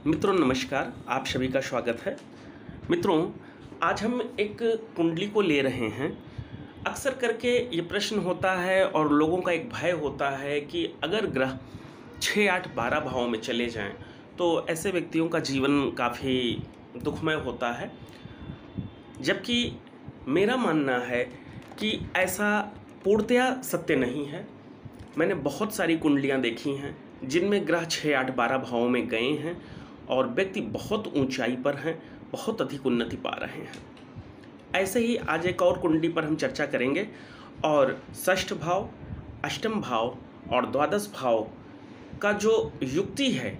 मित्रों नमस्कार, आप सभी का स्वागत है। मित्रों, आज हम एक कुंडली को ले रहे हैं। अक्सर करके ये प्रश्न होता है और लोगों का एक भय होता है कि अगर ग्रह 6, 8, 12 भावों में चले जाएं तो ऐसे व्यक्तियों का जीवन काफ़ी दुखमय होता है। जबकि मेरा मानना है कि ऐसा पूर्णतया सत्य नहीं है। मैंने बहुत सारी कुंडलियां देखी हैं जिनमें ग्रह 6, 8, 12 भावों में गए हैं और व्यक्ति बहुत ऊंचाई पर हैं, बहुत अधिक उन्नति पा रहे हैं। ऐसे ही आज एक और कुंडली पर हम चर्चा करेंगे और षष्ठ भाव, अष्टम भाव और द्वादश भाव का जो युक्ति है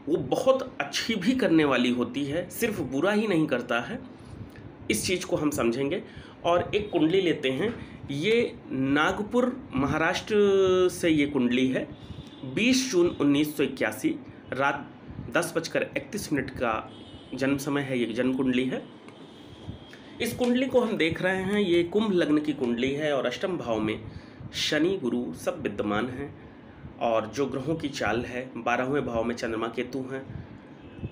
वो बहुत अच्छी भी करने वाली होती है, सिर्फ बुरा ही नहीं करता है। इस चीज़ को हम समझेंगे और एक कुंडली लेते हैं। ये नागपुर महाराष्ट्र से ये कुंडली है। 20 जून 1981 रात 10:31 का जन्म समय है, ये जन्म कुंडली है। इस कुंडली को हम देख रहे हैं, ये कुंभ लग्न की कुंडली है और अष्टम भाव में शनि गुरु सब विद्यमान हैं और जो ग्रहों की चाल है 12वें भाव में चंद्रमा केतु हैं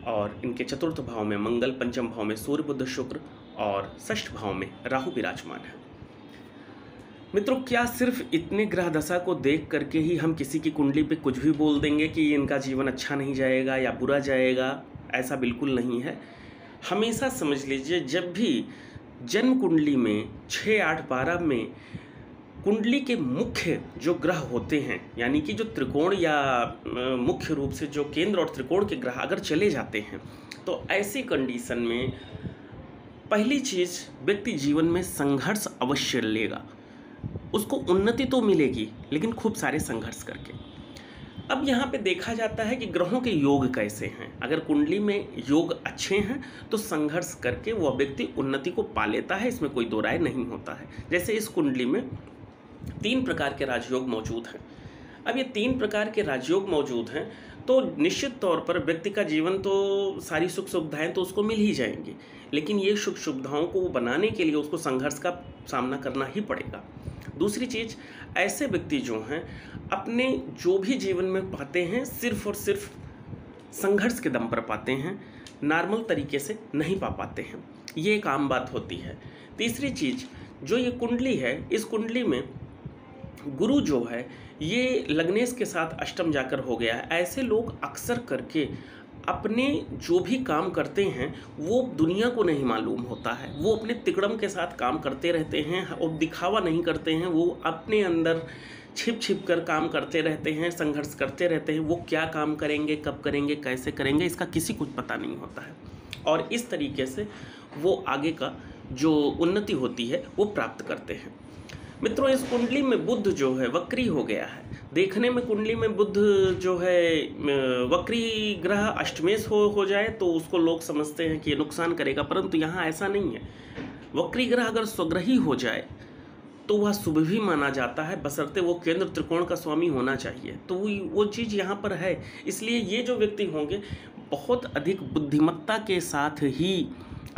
और इनके चतुर्थ भाव में मंगल, पंचम भाव में सूर्य बुध शुक्र और षष्ठ भाव में राहु विराजमान है। मित्रों, क्या सिर्फ इतने ग्रह दशा को देख करके ही हम किसी की कुंडली पे कुछ भी बोल देंगे कि इनका जीवन अच्छा नहीं जाएगा या बुरा जाएगा? ऐसा बिल्कुल नहीं है। हमेशा समझ लीजिए, जब भी जन्म कुंडली में 6, 8, 12 में कुंडली के मुख्य जो ग्रह होते हैं, यानी कि जो त्रिकोण या मुख्य रूप से जो केंद्र और त्रिकोण के ग्रह अगर चले जाते हैं तो ऐसी कंडीशन में पहली चीज़, व्यक्ति जीवन में संघर्ष अवश्य लेगा। उसको उन्नति तो मिलेगी लेकिन खूब सारे संघर्ष करके। अब यहाँ पे देखा जाता है कि ग्रहों के योग कैसे हैं। अगर कुंडली में योग अच्छे हैं तो संघर्ष करके वह व्यक्ति उन्नति को पा लेता है, इसमें कोई दो राय नहीं होता है। जैसे इस कुंडली में 3 प्रकार के राजयोग मौजूद हैं। अब ये 3 प्रकार के राजयोग मौजूद हैं तो निश्चित तौर पर व्यक्ति का जीवन तो सारी सुख सुविधाएं तो उसको मिल ही जाएंगी, लेकिन ये सुख सुविधाओं को बनाने के लिए उसको संघर्ष का सामना करना ही पड़ेगा। दूसरी चीज़, ऐसे व्यक्ति जो हैं अपने जो भी जीवन में पाते हैं सिर्फ और सिर्फ संघर्ष के दम पर पाते हैं, नॉर्मल तरीके से नहीं पा पाते हैं। ये एक आम बात होती है। तीसरी चीज़, जो ये कुंडली है, इस कुंडली में गुरु जो है ये लग्नेश के साथ अष्टम जाकर हो गया है। ऐसे लोग अक्सर करके अपने जो भी काम करते हैं वो दुनिया को नहीं मालूम होता है। वो अपने तिकड़म के साथ काम करते रहते हैं और दिखावा नहीं करते हैं। वो अपने अंदर छिप छिप कर काम करते रहते हैं, संघर्ष करते रहते हैं। वो क्या काम करेंगे, कब करेंगे, कैसे करेंगे, इसका किसी को पता नहीं होता है और इस तरीके से वो आगे का जो उन्नति होती है वो प्राप्त करते हैं। मित्रों, इस कुंडली में बुध जो है वक्री हो गया है। देखने में कुंडली में बुध जो है वक्री ग्रह अष्टमेश हो जाए तो उसको लोग समझते हैं कि ये नुकसान करेगा, परंतु यहाँ ऐसा नहीं है। वक्री ग्रह अगर स्वग्रही हो जाए तो वह शुभ भी माना जाता है, बशर्ते वो केंद्र त्रिकोण का स्वामी होना चाहिए। तो वो चीज़ यहाँ पर है। इसलिए ये जो व्यक्ति होंगे बहुत अधिक बुद्धिमत्ता के साथ ही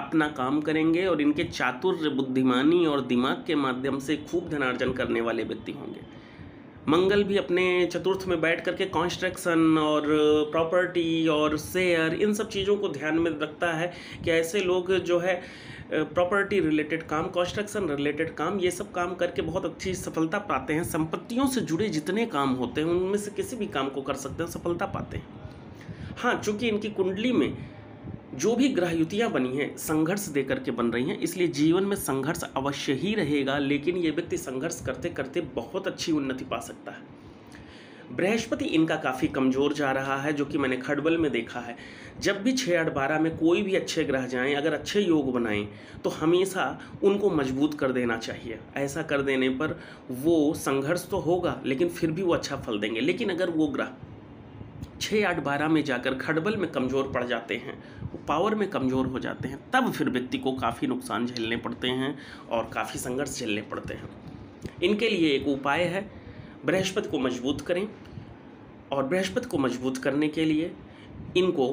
अपना काम करेंगे और इनके चातुर्य, बुद्धिमानी और दिमाग के माध्यम से खूब धनार्जन करने वाले व्यक्ति होंगे। मंगल भी अपने चतुर्थ में बैठ करके कंस्ट्रक्शन और प्रॉपर्टी और शेयर, इन सब चीज़ों को ध्यान में रखता है कि ऐसे लोग जो है प्रॉपर्टी रिलेटेड काम, कंस्ट्रक्शन रिलेटेड काम, ये सब काम करके बहुत अच्छी सफलता पाते हैं। संपत्तियों से जुड़े जितने काम होते हैं उनमें से किसी भी काम को कर सकते हैं, सफलता पाते हैं। हाँ, चूँकि इनकी कुंडली में जो भी ग्रह युतियाँ बनी हैं संघर्ष दे करके बन रही हैं, इसलिए जीवन में संघर्ष अवश्य ही रहेगा, लेकिन ये व्यक्ति संघर्ष करते करते बहुत अच्छी उन्नति पा सकता है। बृहस्पति इनका काफ़ी कमज़ोर जा रहा है, जो कि मैंने खडबल में देखा है। जब भी 6, 8, 12 में कोई भी अच्छे ग्रह जाएं, अगर अच्छे योग बनाएं तो हमेशा उनको मजबूत कर देना चाहिए। ऐसा कर देने पर वो संघर्ष तो होगा लेकिन फिर भी वो अच्छा फल देंगे। लेकिन अगर वो ग्रह 6, 8, 12 में जाकर खडबल में कमज़ोर पड़ जाते हैं, वो पावर में कमज़ोर हो जाते हैं, तब फिर व्यक्ति को काफ़ी नुकसान झेलने पड़ते हैं और काफ़ी संघर्ष झेलने पड़ते हैं। इनके लिए एक उपाय है, बृहस्पति को मजबूत करें और बृहस्पति को मजबूत करने के लिए इनको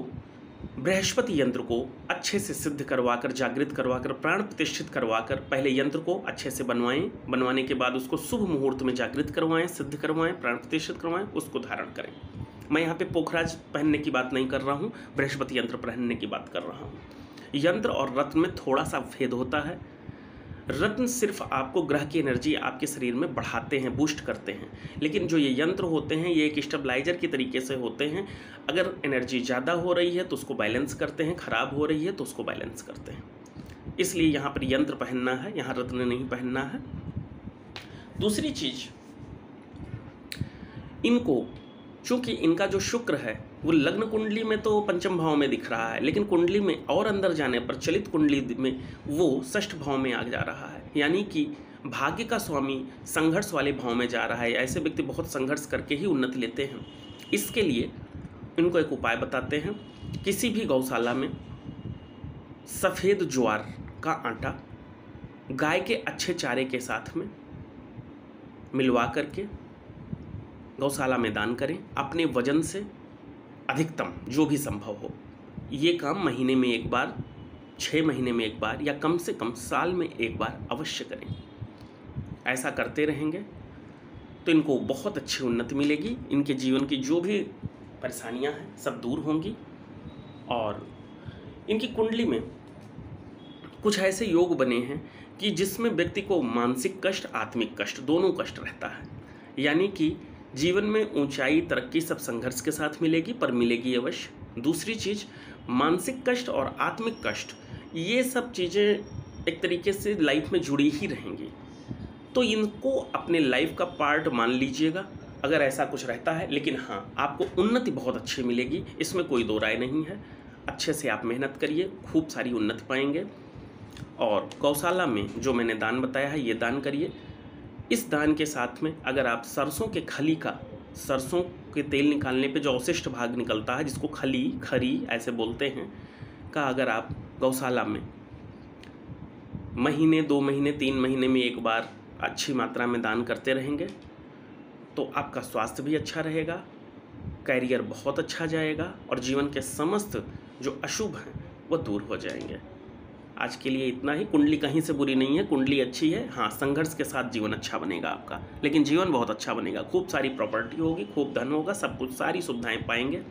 बृहस्पति यंत्र को अच्छे से सिद्ध करवाकर, जागृत करवाकर, प्राण प्रतिष्ठित करवाकर पहले यंत्र को अच्छे से बनवाएं। बनवाने के बाद उसको शुभ मुहूर्त में जागृत करवाएं, सिद्ध करवाएं, प्राण प्रतिष्ठित करवाएं, उसको धारण करें। मैं यहाँ पे पोखराज पहनने की बात नहीं कर रहा हूँ, बृहस्पति यंत्र पहनने की बात कर रहा हूँ। यंत्र और रत्न में थोड़ा सा भेद होता है। रत्न सिर्फ आपको ग्रह की एनर्जी आपके शरीर में बढ़ाते हैं, बूस्ट करते हैं, लेकिन जो ये यंत्र होते हैं ये एक स्टेबलाइजर की तरीके से होते हैं। अगर एनर्जी ज़्यादा हो रही है तो उसको बैलेंस करते हैं, ख़राब हो रही है तो उसको बैलेंस करते हैं। इसलिए यहाँ पर यंत्र पहनना है, यहाँ रत्न नहीं पहनना है। दूसरी चीज़, इनको चूँकि इनका जो शुक्र है वो लग्न कुंडली में तो पंचम भाव में दिख रहा है, लेकिन कुंडली में और अंदर जाने पर चलित कुंडली में वो षष्ठ भाव में आ जा रहा है, यानी कि भाग्य का स्वामी संघर्ष वाले भाव में जा रहा है। ऐसे व्यक्ति बहुत संघर्ष करके ही उन्नति लेते हैं। इसके लिए इनको एक उपाय बताते हैं। किसी भी गौशाला में सफ़ेद ज्वार का आटा गाय के अच्छे चारे के साथ में मिलवा करके गौशाला में दान करें, अपने वजन से अधिकतम जो भी संभव हो। ये काम महीने में एक बार, 6 महीने में एक बार, या कम से कम साल में एक बार अवश्य करें। ऐसा करते रहेंगे तो इनको बहुत अच्छी उन्नति मिलेगी। इनके जीवन की जो भी परेशानियां हैं सब दूर होंगी। और इनकी कुंडली में कुछ ऐसे योग बने हैं कि जिसमें व्यक्ति को मानसिक कष्ट, आत्मिक कष्ट, दोनों कष्ट रहता है। यानी कि जीवन में ऊंचाई, तरक्की सब संघर्ष के साथ मिलेगी, पर मिलेगी अवश्य। दूसरी चीज़, मानसिक कष्ट और आत्मिक कष्ट, ये सब चीज़ें एक तरीके से लाइफ में जुड़ी ही रहेंगी। तो इनको अपने लाइफ का पार्ट मान लीजिएगा अगर ऐसा कुछ रहता है। लेकिन हाँ, आपको उन्नति बहुत अच्छी मिलेगी, इसमें कोई दो राय नहीं है। अच्छे से आप मेहनत करिए, खूब सारी उन्नति पाएंगे। और गौशाला में जो मैंने दान बताया है ये दान करिए। इस दान के साथ में अगर आप सरसों के खली का, सरसों के तेल निकालने पे जो अवशिष्ट भाग निकलता है जिसको खली, खरी ऐसे बोलते हैं, का अगर आप गौशाला में महीने, 2 महीने, 3 महीने में एक बार अच्छी मात्रा में दान करते रहेंगे तो आपका स्वास्थ्य भी अच्छा रहेगा, कैरियर बहुत अच्छा जाएगा और जीवन के समस्त जो अशुभ हैं वो दूर हो जाएंगे। आज के लिए इतना ही। कुंडली कहीं से बुरी नहीं है, कुंडली अच्छी है। हाँ, संघर्ष के साथ जीवन अच्छा बनेगा आपका, लेकिन जीवन बहुत अच्छा बनेगा। खूब सारी प्रॉपर्टी होगी, खूब धन होगा, सब कुछ, सारी सुविधाएं पाएंगे।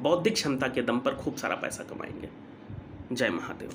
बौद्धिक क्षमता के दम पर खूब सारा पैसा कमाएंगे। जय महादेव।